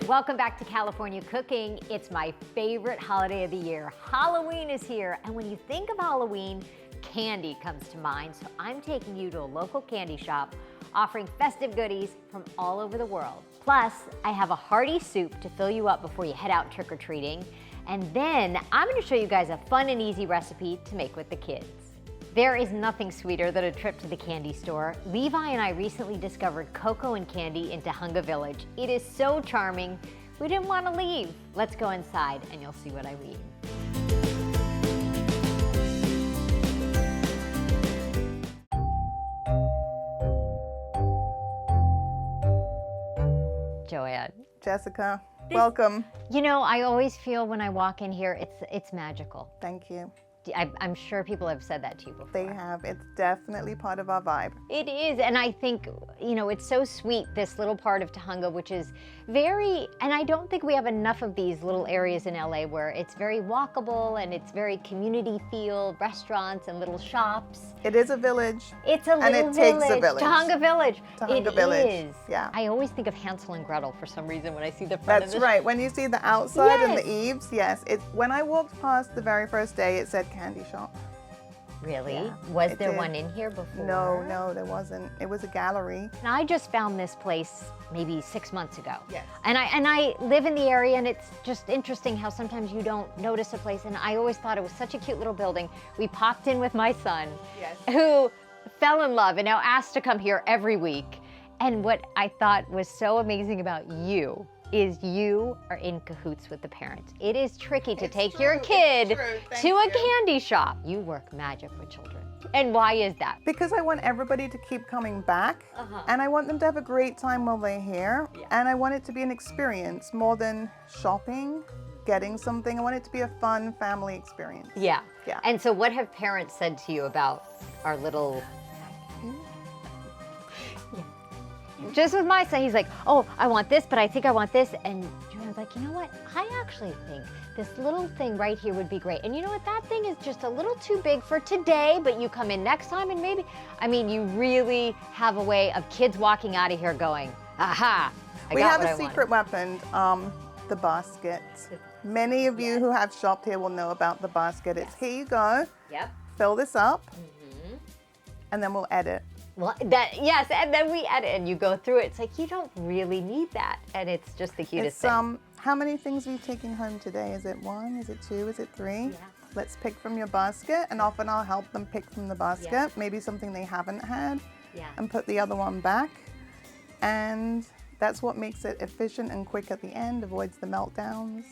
Welcome back to California Cooking. It's my favorite holiday of the year. Halloween is here, and when you think of Halloween, candy comes to mind. So I'm taking you to a local candy shop offering festive goodies from all over the world. Plus, I have a hearty soup to fill you up before you head out trick-or-treating. And then I'm going to show you guys a fun and easy recipe to make with the kids. There is nothing sweeter than a trip to the candy store. Levi and I recently discovered cocoa and candy in Tahunga Village. It is so charming. We didn't want to leave. Let's go inside and you'll see what I mean. Joanne. Jessica, welcome. You know, I always feel when I walk in here, it's magical. Thank you. I'm sure people have said that to you before. They have. It's definitely part of our vibe. It is, and I think, you know, it's so sweet, this little part of Tahunga, which is very, and I don't think we have enough of these little areas in LA where it's very walkable and it's very community feel, restaurants and little shops. It is a village. It's a little and it takes a village. Tahunga Village. Tahunga Village. It is. Yeah. I always think of Hansel and Gretel for some reason when I see the front of That's right. When you see the outside Yes. and the eaves, yes. When I walked past the very first day, it said candy shop. Really? Yeah, Was it there did. one in here before? No, there wasn't. It was a gallery. And I just found this place maybe 6 months ago. Yes. And I live in the area, and it's just interesting how sometimes you don't notice a place. And I always thought it was such a cute little building. We popped in with my son, Yes. who fell in love and now asks to come here every week. And what I thought was so amazing about you is you are in cahoots with the parents. It is tricky to take your kid to a candy shop. You work magic with children. And why is that? Because I want everybody to keep coming back, and I want them to have a great time while they're here, and I want it to be an experience more than shopping, getting something. I want it to be a fun family experience. Yeah. Yeah. And so what have parents said to you about our little... Just with my son, he's like, oh, I want this, but I think I want this. And Joanne's like, you know what? I actually think this little thing right here would be great. And you know what? That thing is just a little too big for today, but you come in next time and maybe, I mean, you really have a way of kids walking out of here going, aha, We have a secret weapon, the basket. Many of you who have shopped here will know about the basket. It's here you go. Yep. Fill this up, and then we'll edit. Well, yes, and then we edit and you go through it. It's like, you don't really need that. And it's just the cutest thing. How many things are you taking home today? Is it 1? Is it 2? Is it 3? Yeah. Let's pick from your basket, and often I'll help them pick from the basket, Yeah. maybe something they haven't had, Yeah. and put the other one back. And that's what makes it efficient and quick at the end, avoids the meltdowns.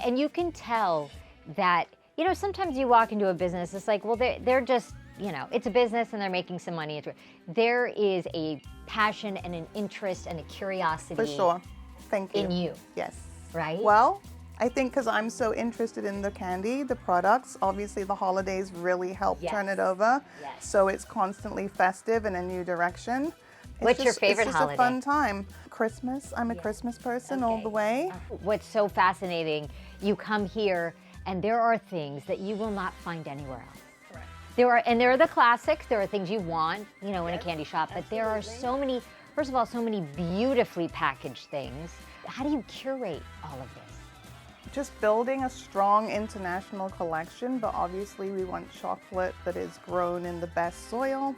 And you can tell that, you know, sometimes you walk into a business, it's like, well, they're just, you know, it's a business and they're making some money. There is a passion and an interest and a curiosity. For sure. Thank you. In you. Yes. Right? Well, I think because I'm so interested in the candy, the products, obviously the holidays really help turn it over. Yes. So it's constantly festive and a new direction. What's your favorite It's just holiday? a fun time. Christmas. I'm a Christmas person all the way. What's so fascinating, you come here and there are things that you will not find anywhere else. Correct. There are the classics, there are things you want, you know, in a candy shop, but there are so many, first of all, so many beautifully packaged things. How do you curate all of this? Just building a strong international collection, but obviously we want chocolate that is grown in the best soil,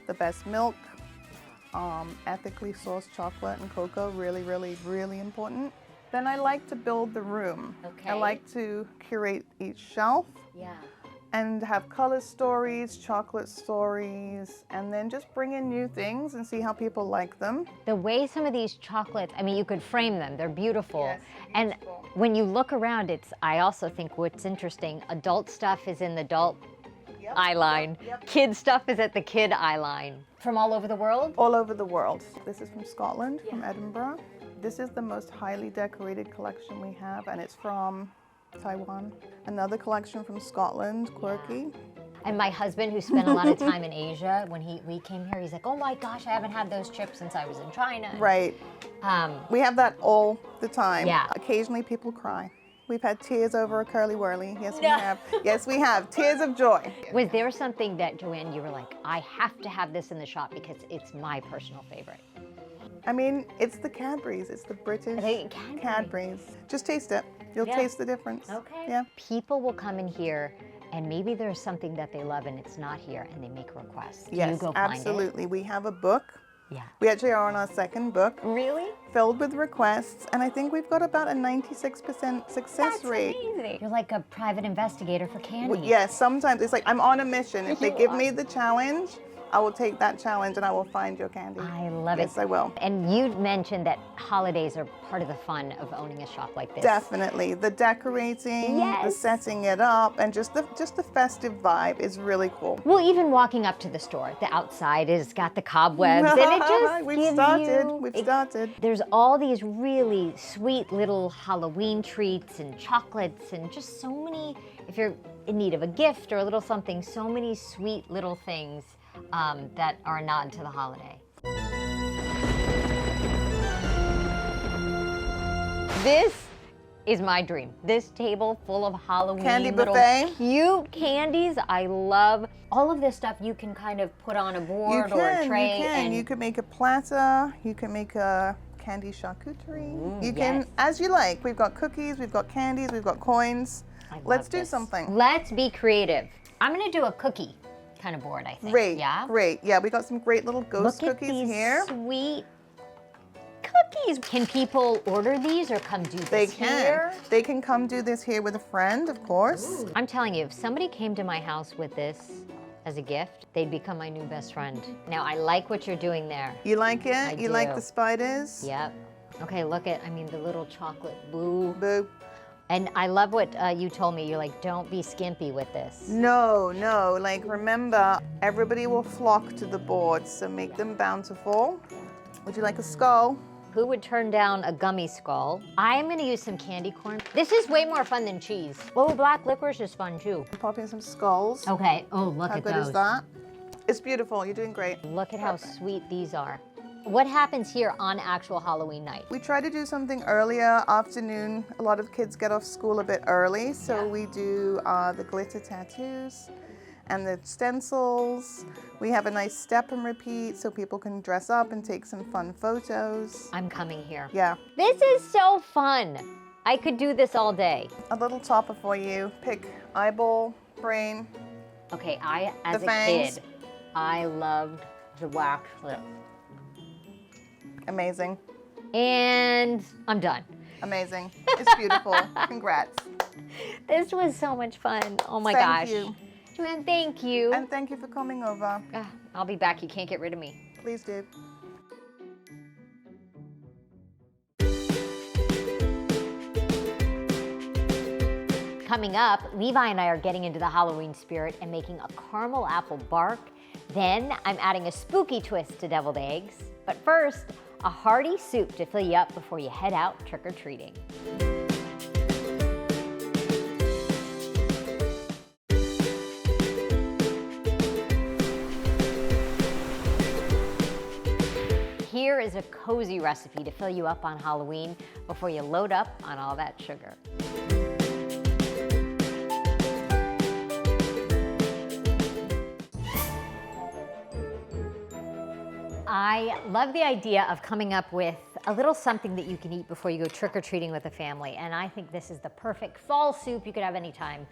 the best milk, ethically sourced chocolate and cocoa, really, really, really important. Then I like to build the room. Okay. I like to curate each shelf. Yeah. And have color stories, chocolate stories, and then just bring in new things and see how people like them. The way some of these chocolates, I mean, you could frame them, they're beautiful. Yes, and beautiful. when you look around, I also think what's interesting, adult stuff is in the adult eye line. Kid stuff is at the kid eye line. From all over the world? All over the world. This is from Scotland, from Edinburgh. This is the most highly decorated collection we have, and it's from Taiwan. Another collection from Scotland, quirky. And my husband, who spent a lot of time in Asia, when we came here, he's like, oh my gosh, I haven't had those chips since I was in China. Right. We have that all the time. Yeah. Occasionally people cry. We've had tears over a curly whirly. Yes, we have. Yes, we have. Tears of joy. Was there something that, Joanne, you were like, I have to have this in the shop because it's my personal favorite? I mean, it's the Cadbury's. It's the British Cadbury's. Just taste it. You'll taste the difference. Okay. Yeah. People will come in here and maybe there's something that they love and it's not here and they make requests. Do Yes, you go find absolutely. We have a book. Yeah. We actually are on our second book. Really? Filled with requests, and I think we've got about a 96% success rate. That's amazing. You're like a private investigator for candy. Yes, sometimes it's like I'm on a mission. If they give me the challenge, I will take that challenge and I will find your candy. I love it. Yes, I will. And you mentioned that holidays are part of the fun of owning a shop like this. Definitely. The decorating, the setting it up, and just the festive vibe is really cool. Well, even walking up to the store, the outside has got the cobwebs, and it just We've started. There's all these really sweet little Halloween treats and chocolates and just so many, if you're in need of a gift or a little something, so many sweet little things that are a nod to the holiday. This is my dream. This table full of Halloween Candy little buffet. cute candies. I love all of this stuff. You can kind of put on a board or a tray. You can make a platter. You can make a candy charcuterie. You can, as you like. We've got cookies. We've got candies. We've got coins. Let's do something. Let's be creative. I'm gonna do a cookie kind of board, I think. Great. Yeah. Great. Yeah, we got some great little ghost Look cookies at these here. Sweet cookies. Can people order these or come do this here? They can come do this here with a friend, of course. Ooh. I'm telling you, if somebody came to my house with this as a gift, they'd become my new best friend. Now, I like what you're doing there. You like it? I You do. like the spiders? Yep. Okay, look at, I mean, the little chocolate boo. Boo. And I love what you told me. You're like, don't be skimpy with this. No, no. Like, remember, everybody will flock to the board, so make them bountiful. Would you like a skull? Who would turn down a gummy skull? I'm gonna use some candy corn. This is way more fun than cheese. Oh, black licorice is fun too. Pop in some skulls. Okay, oh, look at those. How good is that? It's beautiful. You're doing great. Look at how sweet these are. What happens here on actual Halloween night? We try to do something earlier, afternoon. A lot of kids get off school a bit early, so we do the glitter tattoos and the stencils. We have a nice step and repeat so people can dress up and take some fun photos. I'm coming here. Yeah. This is so fun. I could do this all day. A little topper for you. Pick eyeball, brain. Okay, as a kid, I loved the wax lip. Amazing. And I'm done. Amazing. It's beautiful. Congrats. This was so much fun. Oh my gosh. Thank you. Joanne, thank you. And thank you for coming over. I'll be back. You can't get rid of me. Please do. Coming up, Levi and I are getting into the Halloween spirit and making a caramel apple bark. Then I'm adding a spooky twist to deviled eggs. But first, a hearty soup to fill you up before you head out trick-or-treating. Here is a cozy recipe to fill you up on Halloween before you load up on all that sugar. I love the idea of coming up with a little something that you can eat before you go trick-or-treating with the family. And I think this is the perfect fall soup you could have anytime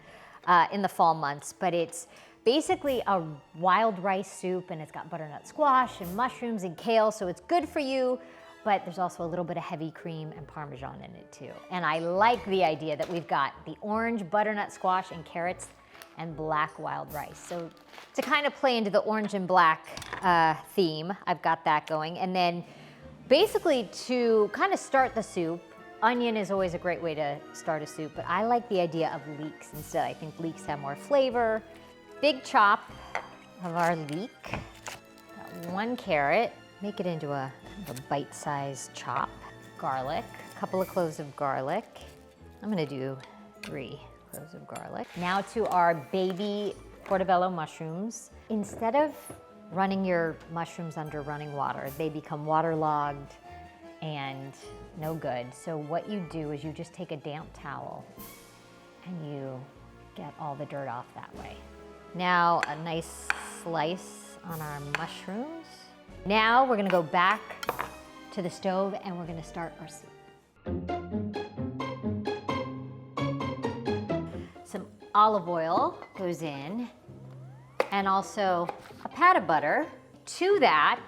in the fall months. But it's basically a wild rice soup, and it's got butternut squash and mushrooms and kale, so it's good for you. But there's also a little bit of heavy cream and Parmesan in it too. And I like the idea that we've got the orange butternut squash and carrots and black wild rice. So to kind of play into the orange and black theme, I've got that going. And then basically to kind of start the soup, onion is always a great way to start a soup, but I like the idea of leeks instead. I think leeks have more flavor. Big chop of our leek. Got 1 carrot. Make it into a bite-sized chop. Garlic, a couple of cloves of garlic. I'm gonna do 3 cloves of garlic. Now to our baby portobello mushrooms. Instead of running your mushrooms under running water, they become waterlogged and no good. So what you do is you just take a damp towel and you get all the dirt off that way. Now a nice slice on our mushrooms. Now we're gonna go back to the stove and we're gonna start our soup. Some olive oil goes in, and also a pat of butter. To that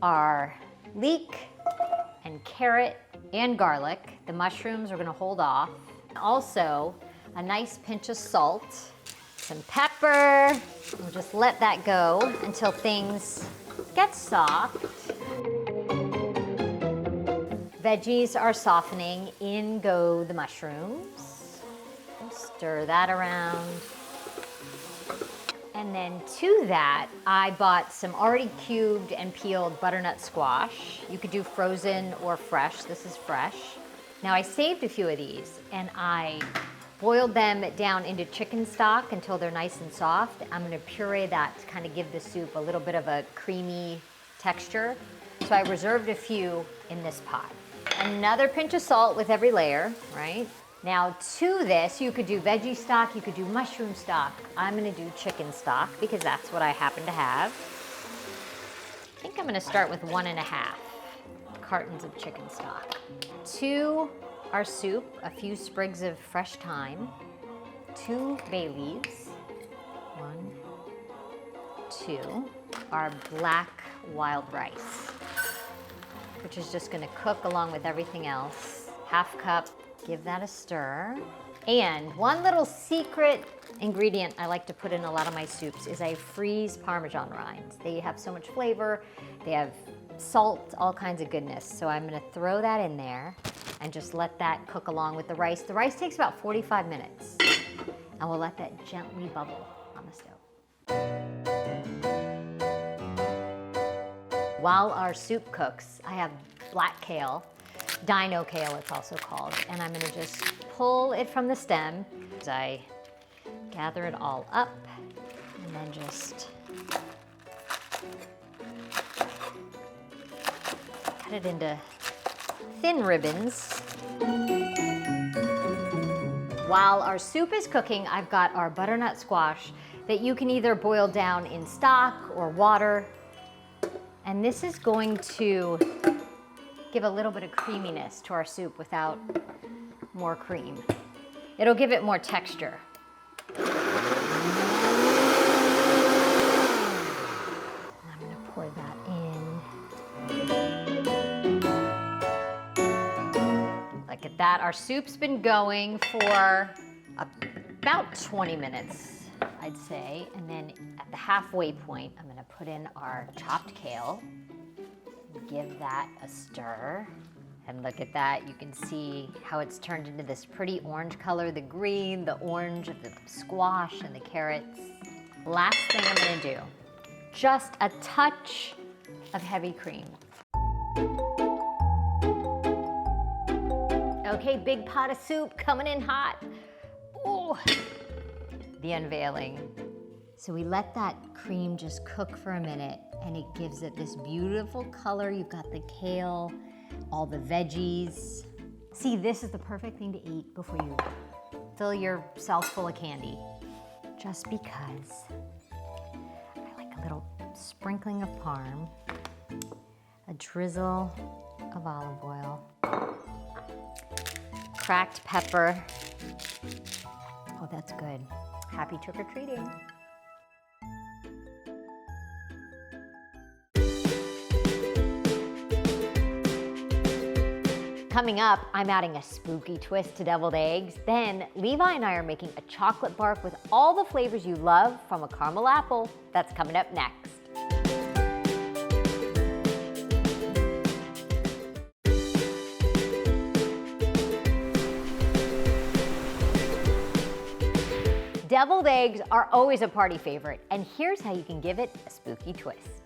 are leek and carrot and garlic. The mushrooms we're gonna hold off. Also, a nice pinch of salt, some pepper. We'll just let that go until things get soft. Veggies are softening, in go the mushrooms. We'll stir that around. And then to that, I bought some already cubed and peeled butternut squash. You could do frozen or fresh. This is fresh. Now I saved a few of these and I boiled them down into chicken stock until they're nice and soft. I'm gonna puree that to kind of give the soup a little bit of a creamy texture. So I reserved a few in this pot. Another pinch of salt with every layer, right? Now to this, you could do veggie stock, you could do mushroom stock. I'm gonna do chicken stock because that's what I happen to have. I think I'm gonna start with 1.5 cartons of chicken stock. To our soup, a few sprigs of fresh thyme, 2 bay leaves, 1, 2, our black wild rice, which is just gonna cook along with everything else. 1/2 cup. Give that a stir. And one little secret ingredient I like to put in a lot of my soups is I freeze Parmesan rinds. They have so much flavor, they have salt, all kinds of goodness. So I'm gonna throw that in there and just let that cook along with the rice. The rice takes about 45 minutes, and we'll let that gently bubble on the stove. While our soup cooks, I have black kale, dino kale it's also called, and I'm gonna just pull it from the stem as I gather it all up and then just cut it into thin ribbons. While our soup is cooking, I've got our butternut squash that you can either boil down in stock or water, and this is going to give a little bit of creaminess to our soup without more cream. It'll give it more texture. I'm gonna pour that in. Look at that, our soup's been going for about 20 minutes, I'd say. And then at the halfway point, I'm gonna put in our chopped kale. Give that a stir. And look at that, you can see how it's turned into this pretty orange color, the green, the orange of the squash and the carrots. Last thing I'm gonna do, just a touch of heavy cream. Okay, big pot of soup coming in hot. Ooh, the unveiling. So we let that cream just cook for a minute, and it gives it this beautiful color. You've got the kale, all the veggies. See, this is the perfect thing to eat before you fill yourself full of candy. Just because I like a little sprinkling of parm, a drizzle of olive oil, cracked pepper. Oh, that's good. Happy trick-or-treating. Coming up, I'm adding a spooky twist to deviled eggs. Then Levi and I are making a chocolate bark with all the flavors you love from a caramel apple. That's coming up next. Deviled eggs are always a party favorite, and here's how you can give it a spooky twist.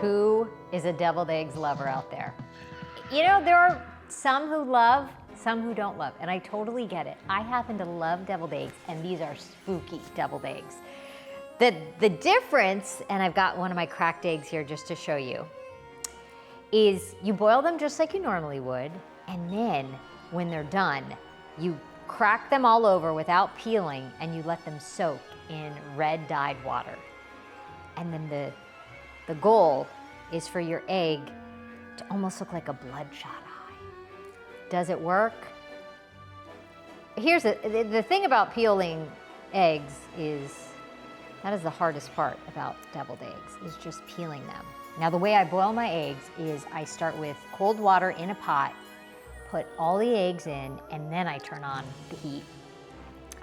Who is a deviled eggs lover out there? You know, there are some who love, some who don't love, and I totally get it. I happen to love deviled eggs, and these are spooky deviled eggs. The difference, and I've got one of my cracked eggs here just to show you, is you boil them just like you normally would, and then when they're done, you crack them all over without peeling, and you let them soak in red dyed water. And then the goal is for your egg to almost look like a bloodshot eye. Does it work? Here's the thing about peeling eggs is, that is the hardest part about deviled eggs, is just peeling them. Now the way I boil my eggs is I start with cold water in a pot, put all the eggs in, and then I turn on the heat.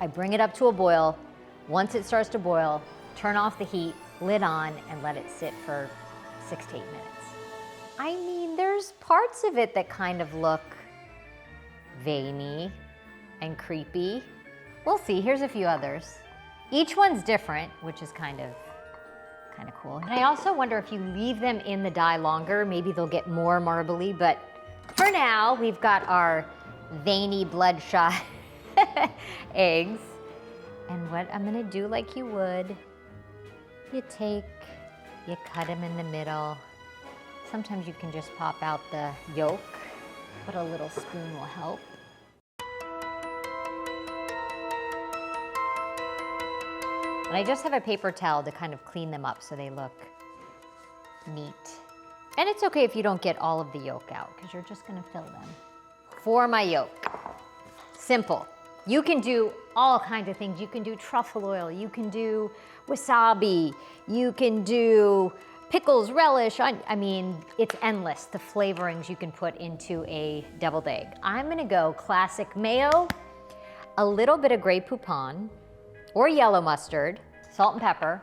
I bring it up to a boil. Once it starts to boil, turn off the heat, lid on, and let it sit for 6 to 8 minutes. I mean, there's parts of it that kind of look veiny and creepy. We'll see, here's a few others. Each one's different, which is kind of cool. And I also wonder if you leave them in the dye longer, maybe they'll get more marbly, but for now, we've got our veiny bloodshot eggs. And what I'm gonna do, like you would, you cut them in the middle. Sometimes you can just pop out the yolk, but a little spoon will help. And I just have a paper towel to kind of clean them up so they look neat. And it's okay if you don't get all of the yolk out, because you're just gonna fill them. For my yolk, simple. You can do all kinds of things. You can do truffle oil, you can do wasabi, you can do pickles, relish. I mean, it's endless, the flavorings you can put into a deviled egg. I'm gonna go classic mayo, a little bit of Grey Poupon, or yellow mustard, salt and pepper.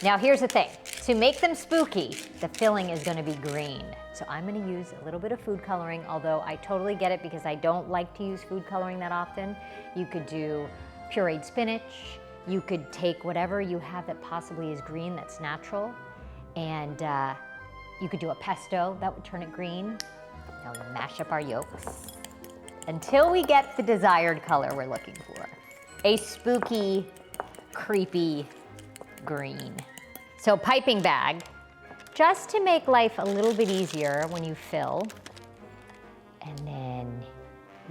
Now here's the thing, to make them spooky, the filling is gonna be green. So I'm gonna use a little bit of food coloring, although I totally get it because I don't like to use food coloring that often. You could do pureed spinach, you could take whatever you have that possibly is green that's natural, and you could do a pesto, that would turn it green. Now we'll mash up our yolks until we get the desired color we're looking for. A spooky, creepy green. So piping bag, just to make life a little bit easier when you fill, and then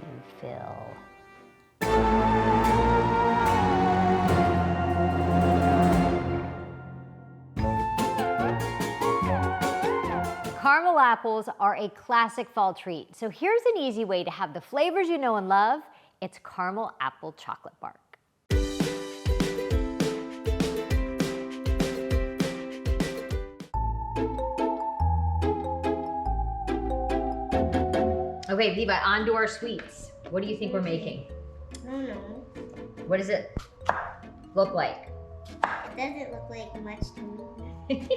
you fill. Caramel apples are a classic fall treat. So here's an easy way to have the flavors you know and love. It's caramel apple chocolate bark. Okay, Levi, on to our sweets. What do you think we're making? I don't know. What does it look like? It doesn't look like much to me.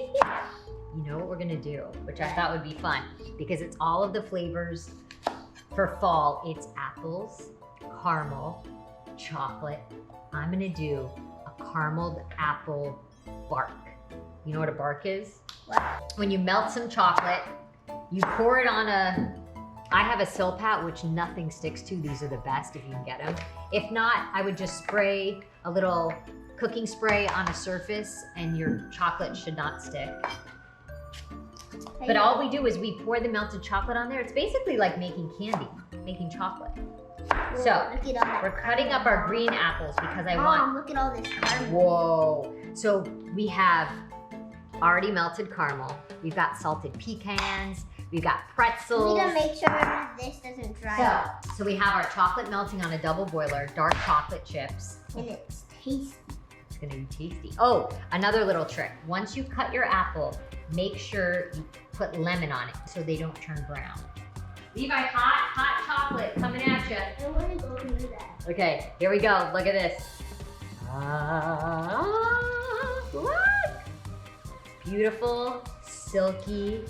You know what we're gonna do, which I thought would be fun, because it's all of the flavors for fall. It's apples, caramel, chocolate. I'm gonna do a carameled apple bark. You know what a bark is? What? When you melt some chocolate, you pour it on I have a Silpat, which nothing sticks to. These are the best if you can get them. If not, I would just spray a little cooking spray on a surface and your chocolate should not stick. But all we do is we pour the melted chocolate on there. It's basically like making candy, making chocolate. Whoa, So look at all that we're cutting up our green apples because I Mom, want, look at all this caramel. whoa. So we have already melted caramel. We've got salted pecans. We've got pretzels. We need to make sure this doesn't dry out. So we have our chocolate melting on a double boiler, dark chocolate chips. And it's tasty. It's gonna be tasty. Oh, another little trick. Once you cut your apple, make sure you put lemon on it so they don't turn brown. Levi, hot chocolate coming at you. I want to go and do that. Okay, here we go. Look at this. Look! Beautiful, silky.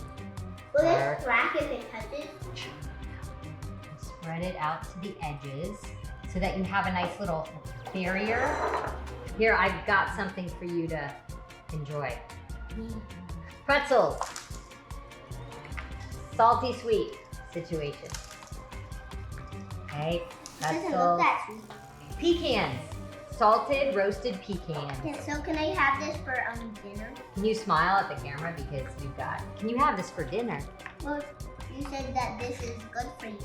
Will dark. this crack if it touches? Spread it out to the edges so that you have a nice little barrier. Here, I've got something for you to enjoy. Pretzels. Salty sweet situation. Okay, It doesn't look pretzels. that sweet. Pecans. Salted roasted pecans. Okay, so can I have this for dinner? Can you smile at the camera because we've got, can you have this for dinner? Well, you said that this is good for you.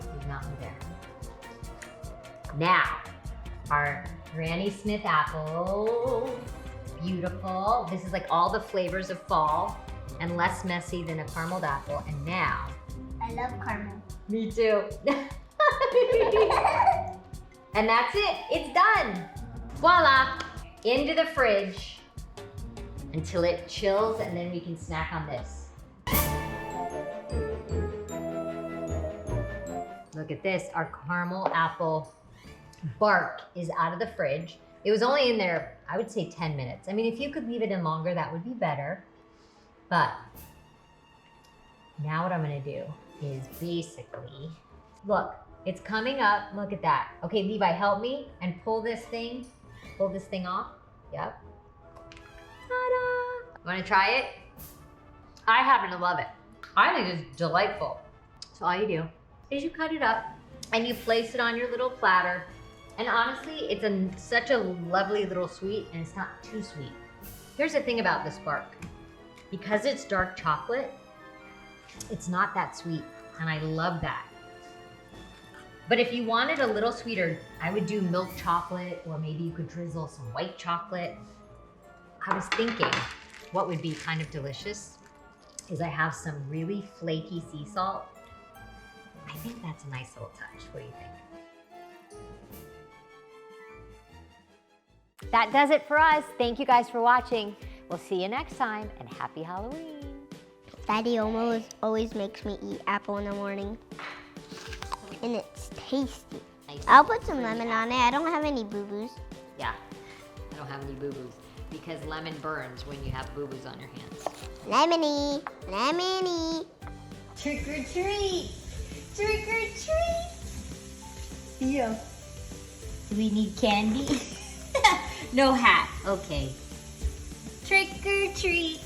There's nothing there. Now, our Granny Smith apple, beautiful. This is like all the flavors of fall and less messy than a carameled apple. And now, I love caramel. me too. And that's it, it's done. Voila, into the fridge until it chills, and then we can snack on this. Look at this, our caramel apple bark is out of the fridge. It was only in there, I would say 10 minutes. I mean, if you could leave it in longer, that would be better. But now what I'm gonna do is basically, look, it's coming up, look at that. Okay, Levi, help me and pull this thing off. Yep. Ta-da! Wanna try it? I happen to love it. I think it's delightful. So all you do is you cut it up and you place it on your little platter. And honestly, it's such a lovely little sweet, and it's not too sweet. Here's the thing about this bark. Because it's dark chocolate, it's not that sweet, and I love that. But if you wanted a little sweeter, I would do milk chocolate, or maybe you could drizzle some white chocolate. I was thinking what would be kind of delicious is I have some really flaky sea salt. I think that's a nice little touch. What do you think? That does it for us. Thank you guys for watching. We'll see you next time, and happy Halloween. Daddy always makes me eat apple in the morning. And it's tasty. Nice. I'll put some lemon on it. I don't have any boo-boos. Yeah, I don't have any boo-boos because lemon burns when you have boo-boos on your hands. Lemony, lemony. Trick or treat! Trick or treat! Yeah. Do we need candy? No hat. Okay. Trick or treat!